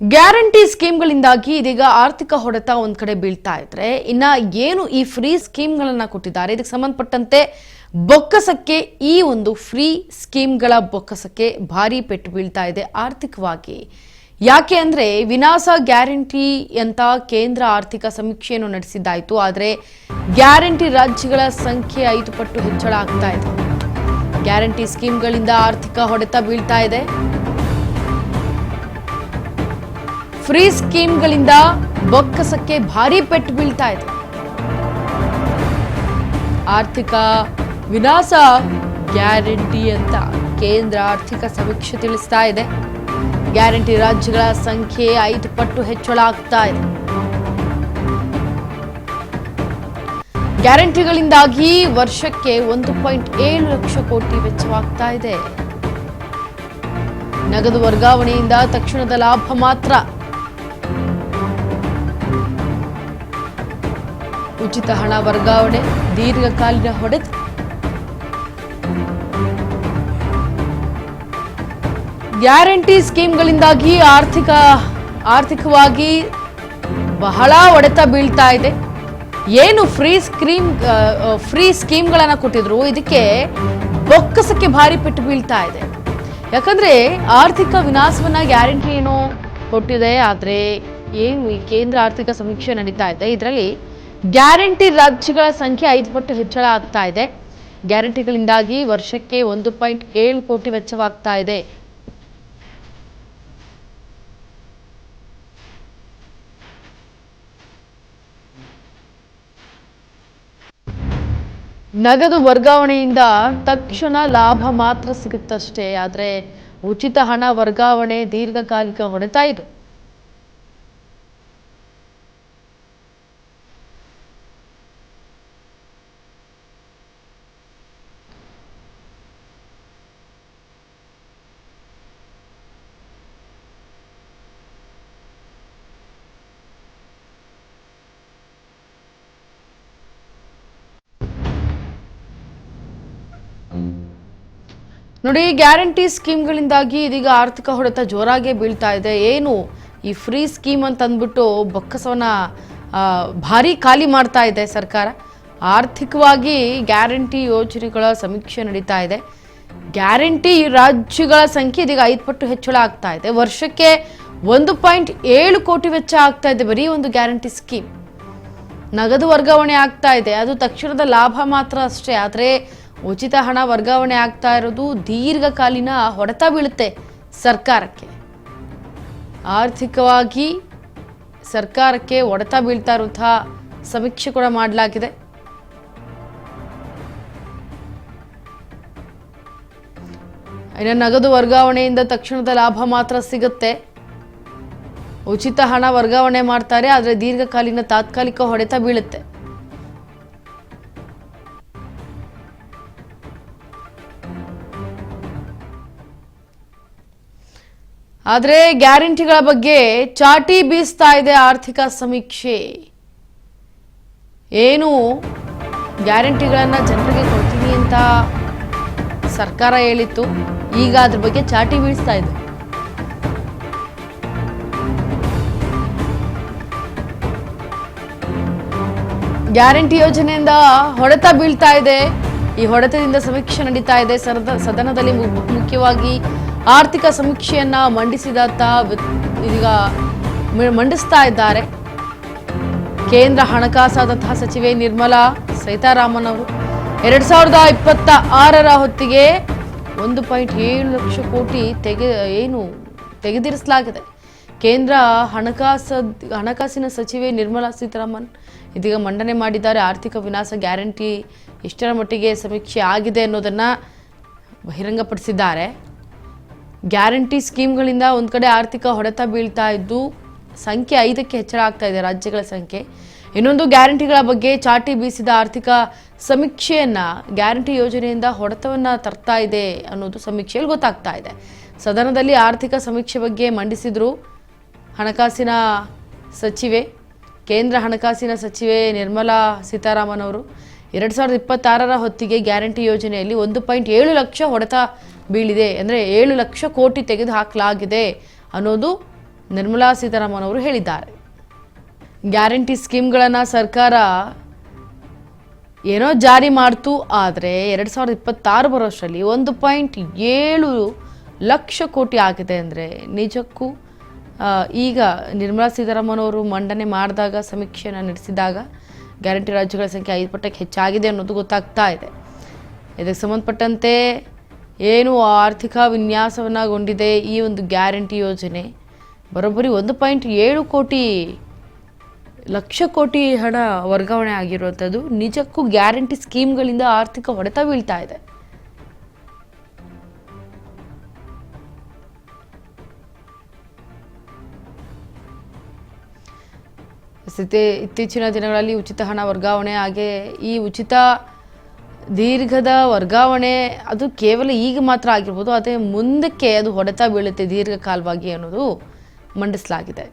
Guarantee ಸ್ಕೀಮ್ಗಳಿಂದಾಗಿ ಇದೀಗ ಆರ್ಥಿಕ ಹೊಡೆತ ಒಂದ್ ಕಡೆ ಬೀಳ್ತಾ ಇದ್ರೆ ಇನ್ನ ಏನು ಈ ಫ್ರೀ ಸ್ಕೀಮ್ಗಳನ್ನ ಕೊಟ್ಟಿದ್ದಾರೆ ಇದಕ್ಕೆ ಸಂಬಂಧಪಟ್ಟಂತೆ ಬೊಕ್ಕಸಕ್ಕೆ ಈ ಒಂದು ಫ್ರೀ ಸ್ಕೀಮ್ಗಳ ಬೊಕ್ಕಸಕ್ಕೆ ಭಾರಿ ಪೆಟ್ಟು ಬೀಳ್ತಾ ಇದೆ ಆರ್ಥಿಕವಾಗಿ. ಯಾಕೆ ಅಂದ್ರೆ ವಿನಾಶ ಗ್ಯಾರಂಟಿ ಅಂತ ಕೇಂದ್ರ ಆರ್ಥಿಕ ಸಮೀಕ್ಷೆಯನ್ನು ನಡೆಸಿದ್ದಾಯಿತು. ಆದರೆ ಗ್ಯಾರಂಟಿ ರಾಜ್ಯಗಳ ಸಂಖ್ಯೆ 5 ಪಟ್ಟು ಹೆಚ್ಚಳ ಆಗ್ತಾ ಇದೆ. ಗ್ಯಾರಂಟಿ ಸ್ಕೀಮ್ಗಳಿಂದ ಆರ್ಥಿಕ ಹೊಡೆತ ಬೀಳ್ತಾ ಇದೆ. ಫ್ರೀ ಸ್ಕೀಮ್ಗಳಿಂದ ಬೊಕ್ಕಸಕ್ಕೆ ಭಾರಿ ಪೆಟ್ಟು ಬೀಳ್ತಾ ಇದೆ. ಆರ್ಥಿಕ ವಿನಾಶ ಗ್ಯಾರಂಟಿ ಅಂತ ಕೇಂದ್ರ ಆರ್ಥಿಕ ಸಮೀಕ್ಷೆ ತಿಳಿಸ್ತಾ ಇದೆ. ಗ್ಯಾರಂಟಿ ರಾಜ್ಯಗಳ ಸಂಖ್ಯೆ 5 ಪಟ್ಟು ಹೆಚ್ಚಳ ಆಗ್ತಾ ಇದೆ. ಗ್ಯಾರಂಟಿಗಳಿಂದಾಗಿ ವರ್ಷಕ್ಕೆ 1.7 ಲಕ್ಷ ಕೋಟಿ ವೆಚ್ಚವಾಗ್ತಾ ಇದೆ. ನಗದು ವರ್ಗಾವಣೆಯಿಂದ ತಕ್ಷಣದ ಲಾಭ ಮಾತ್ರ. ಉಚಿತ ಹಣ ವರ್ಗಾವಣೆ ದೀರ್ಘಕಾಲೀನ ಹೊಡೆತ. ಗ್ಯಾರಂಟಿ ಸ್ಕೀಮ್ಗಳಿಂದಾಗಿ ಆರ್ಥಿಕವಾಗಿ ಬಹಳ ಹೊಡೆತ ಬೀಳ್ತಾ ಇದೆ. ಏನು ಫ್ರೀ ಸ್ಕೀಮ್ಗಳನ್ನ ಕೊಟ್ಟಿದ್ರು ಇದಕ್ಕೆ ಬೊಕ್ಕಸಕ್ಕೆ ಭಾರಿ ಪೆಟ್ಟು ಬೀಳ್ತಾ ಇದೆ. ಯಾಕಂದ್ರೆ ಆರ್ಥಿಕ ವಿನಾಶವನ್ನ ಗ್ಯಾರಂಟಿ ಏನೋ ಕೊಟ್ಟಿದೆ. ಆದ್ರೆ ಏನು ಈ ಕೇಂದ್ರ ಆರ್ಥಿಕ ಸಮೀಕ್ಷೆ ನಡೀತಾ ಇದೆ, ಇದರಲ್ಲಿ ಗ್ಯಾರಂಟಿ ರಾಜ್ಯಗಳ ಸಂಖ್ಯೆ 5 ಪಟ್ಟು ಹೆಚ್ಚಳ ಆಗ್ತಾ ಇದೆ. ಗ್ಯಾರಂಟಿಗಳಿಂದಾಗಿ ವರ್ಷಕ್ಕೆ 1.7 ಕೋಟಿ ವೆಚ್ಚವಾಗ್ತಾ ಇದೆ. ನಗದು ವರ್ಗಾವಣೆಯಿಂದ ತಕ್ಷಣ ಲಾಭ ಮಾತ್ರ ಸಿಗುತ್ತಷ್ಟೇ. ಆದರೆ ಉಚಿತ ಹಣ ವರ್ಗಾವಣೆ ದೀರ್ಘಕಾಲಿಕ ಹೊಡೆತ ಇದು. ನೋಡಿ, ಗ್ಯಾರಂಟಿ ಸ್ಕೀಮ್ಗಳಿಂದಾಗಿ ಇದೀಗ ಆರ್ಥಿಕ ಹೊಡೆತ ಜೋರಾಗಿ ಬೀಳ್ತಾ ಇದೆ. ಏನು ಈ ಫ್ರೀ ಸ್ಕೀಮ್ ಅಂತ ಅಂದ್ಬಿಟ್ಟು ಬೊಕ್ಕಸವನ್ನ ಭಾರಿ ಖಾಲಿ ಮಾಡ್ತಾ ಇದೆ ಸರ್ಕಾರ. ಆರ್ಥಿಕವಾಗಿ ಗ್ಯಾರಂಟಿ ಯೋಜನೆಗಳ ಸಮೀಕ್ಷೆ ನಡೀತಾ ಇದೆ. ಗ್ಯಾರಂಟಿ ರಾಜ್ಯಗಳ ಸಂಖ್ಯೆ ಇದೀಗ 5 ಪಟ್ಟು ಹೆಚ್ಚಳ ಆಗ್ತಾ ಇದೆ. ವರ್ಷಕ್ಕೆ 1.7 ಕೋಟಿ ವೆಚ್ಚ ಆಗ್ತಾ ಇದೆ ಬರೀ ಒಂದು ಗ್ಯಾರಂಟಿ ಸ್ಕೀಮ್. ನಗದು ವರ್ಗಾವಣೆ ಆಗ್ತಾ ಇದೆ, ಅದು ತಕ್ಷಣದ ಲಾಭ ಮಾತ್ರ ಅಷ್ಟೇ. ಆದರೆ ಉಚಿತ ಹಣ ವರ್ಗಾವಣೆ ಆಗ್ತಾ ಇರೋದು ದೀರ್ಘಕಾಲೀನ ಹೊಡೆತ ಬೀಳುತ್ತೆ ಸರ್ಕಾರಕ್ಕೆ. ಆರ್ಥಿಕವಾಗಿ ಸರ್ಕಾರಕ್ಕೆ ಹೊಡೆತ ಬೀಳ್ತಾ ಇರುವಂತಹ ಸಮೀಕ್ಷೆ ಕೂಡ ಮಾಡಲಾಗಿದೆ. ಇನ್ನು ನಗದು ವರ್ಗಾವಣೆಯಿಂದ ತಕ್ಷಣದ ಲಾಭ ಮಾತ್ರ ಸಿಗುತ್ತೆ. ಉಚಿತ ಹಣ ವರ್ಗಾವಣೆ ಮಾಡ್ತಾರೆ, ಆದರೆ ದೀರ್ಘಕಾಲೀನ ತಾತ್ಕಾಲಿಕ ಹೊಡೆತ ಬೀಳುತ್ತೆ. ಆದರೆ ಗ್ಯಾರಂಟಿಗಳ ಬಗ್ಗೆ ಚಾಟಿ ಬೀಸ್ತಾ ಇದೆ ಆರ್ಥಿಕ ಸಮೀಕ್ಷೆ. ಏನು ಗ್ಯಾರಂಟಿಗಳನ್ನ ಜನರಿಗೆ ಕೊಡ್ತೀನಿ ಅಂತ ಸರ್ಕಾರ ಹೇಳಿತ್ತು, ಈಗ ಅದ್ರ ಬಗ್ಗೆ ಚಾಟಿ ಬೀಸ್ತಾ ಇದೆ. ಗ್ಯಾರಂಟಿ ಯೋಜನೆಯಿಂದ ಹೊಡೆತ ಬೀಳ್ತಾ ಇದೆ. ಈ ಹೊಡೆತದಿಂದ ಸಮೀಕ್ಷೆ ನಡೀತಾ ಇದೆ. ಸದನದಲ್ಲಿ ಮುಖ್ಯವಾಗಿ ಆರ್ಥಿಕ ಸಮೀಕ್ಷೆಯನ್ನ ಇದೀಗ ಮಂಡಿಸ್ತಾ ಇದ್ದಾರೆ. ಕೇಂದ್ರ ಹಣಕಾಸಾದಂತಹ ಸಚಿವೆ ನಿರ್ಮಲಾ ಸೀತಾರಾಮನ್ ಅವರು 2026ರ ಹೊತ್ತಿಗೆ 1.7 ಲಕ್ಷ ಕೋಟಿ ತೆಗೆದಿರಿಸಲಾಗಿದೆ. ಕೇಂದ್ರ ಹಣಕಾಸಿನ ಸಚಿವೆ ನಿರ್ಮಲಾ ಸೀತಾರಾಮನ್ ಇದೀಗ ಮಂಡನೆ ಮಾಡಿದ್ದಾರೆ. ಆರ್ಥಿಕ ವಿನಾಶ ಗ್ಯಾರಂಟಿ ಎಷ್ಟರ ಮಟ್ಟಿಗೆ ಸಮೀಕ್ಷೆ ಆಗಿದೆ ಅನ್ನೋದನ್ನ ಬಹಿರಂಗಪಡಿಸಿದ್ದಾರೆ. ಗ್ಯಾರಂಟಿ ಸ್ಕೀಮ್ಗಳಿಂದ ಒಂದು ಕಡೆ ಆರ್ಥಿಕ ಹೊಡೆತ ಬೀಳ್ತಾ ಇದ್ದು ಸಂಖ್ಯೆ 5ಕ್ಕೆ ಹೆಚ್ಚಳ ಆಗ್ತಾ ಇದೆ ರಾಜ್ಯಗಳ ಸಂಖ್ಯೆ. ಇನ್ನೊಂದು ಗ್ಯಾರಂಟಿಗಳ ಬಗ್ಗೆ ಚಾಟಿ ಬೀಸಿದ ಆರ್ಥಿಕ ಸಮೀಕ್ಷೆಯನ್ನ ಗ್ಯಾರಂಟಿ ಯೋಜನೆಯಿಂದ ಹೊಡೆತವನ್ನ ತರ್ತಾ ಇದೆ ಅನ್ನೋದು ಸಮೀಕ್ಷೆಯಲ್ಲಿ ಗೊತ್ತಾಗ್ತಾ ಇದೆ. ಸದನದಲ್ಲಿ ಆರ್ಥಿಕ ಸಮೀಕ್ಷೆ ಬಗ್ಗೆ ಮಂಡಿಸಿದ್ರು ಹಣಕಾಸಿನ ಸಚಿವೆ, ಕೇಂದ್ರ ಹಣಕಾಸಿನ ಸಚಿವೆ ನಿರ್ಮಲಾ ಸೀತಾರಾಮನ್ ಅವರು. 2026ರ ಹೊತ್ತಿಗೆ ಗ್ಯಾರಂಟಿ ಯೋಜನೆಯಲ್ಲಿ 1.7 ಲಕ್ಷ ಹೊಡೆತ ಬೀಳಿದೆ. ಅಂದರೆ 7 ಲಕ್ಷ ಕೋಟಿ ತೆಗೆದು ಹಾಕಲಾಗಿದೆ ಅನ್ನೋದು ನಿರ್ಮಲಾ ಸೀತಾರಾಮನ್ ಅವರು ಹೇಳಿದ್ದಾರೆ. ಗ್ಯಾರಂಟಿ ಸ್ಕೀಮ್ಗಳನ್ನು ಸರ್ಕಾರ ಏನೋ ಜಾರಿ ಮಾಡ್ತು, ಆದರೆ 2026 ಬರೋಷ್ಟರಲ್ಲಿ 1.7 ಲಕ್ಷ ಕೋಟಿ ಆಗಿದೆ ಅಂದರೆ ನಿಜಕ್ಕೂ ಈಗ ನಿರ್ಮಲಾ ಸೀತಾರಾಮನ್ ಅವರು ಮಂಡನೆ ಮಾಡಿದಾಗ, ಸಮೀಕ್ಷೆಯನ್ನು ನಡೆಸಿದಾಗ ಗ್ಯಾರಂಟಿ ರಾಜ್ಯಗಳ ಸಂಖ್ಯೆ 5 ಪಟ್ಟಕ್ಕೆ ಹೆಚ್ಚಾಗಿದೆ ಅನ್ನೋದು ಗೊತ್ತಾಗ್ತಾ ಇದೆ. ಇದಕ್ಕೆ ಸಂಬಂಧಪಟ್ಟಂತೆ ಏನು ಆರ್ಥಿಕ ವಿನ್ಯಾಸವನ್ನಗೊಂಡಿದೆ ಈ ಒಂದು ಗ್ಯಾರಂಟಿ ಯೋಜನೆ, ಬರೋಬ್ಬರಿ 1.7 ಲಕ್ಷ ಕೋಟಿ ಹಣ ವರ್ಗಾವಣೆ ಆಗಿರುವಂಥದ್ದು ನಿಜಕ್ಕೂ ಗ್ಯಾರಂಟಿ ಸ್ಕೀಮ್ಗಳಿಂದ ಆರ್ಥಿಕ ಹೊಡೆತ ಬೀಳ್ತಾ ಇದೆ. ಇತ್ತೀಚಿನ ದಿನಗಳಲ್ಲಿ ಉಚಿತ ಹಣ ವರ್ಗಾವಣೆ, ಹಾಗೆ ಈ ಉಚಿತ ದೀರ್ಘದ ವರ್ಗಾವಣೆ ಅದು ಕೇವಲ ಈಗ ಮಾತ್ರ ಆಗಿರ್ಬೋದು, ಆದರೆ ಮುಂದಕ್ಕೆ ಅದು ಹೊಡೆತ ಬೀಳುತ್ತೆ ದೀರ್ಘಕಾಲವಾಗಿ ಅನ್ನೋದು ಮಂಡಿಸಲಾಗಿದೆ.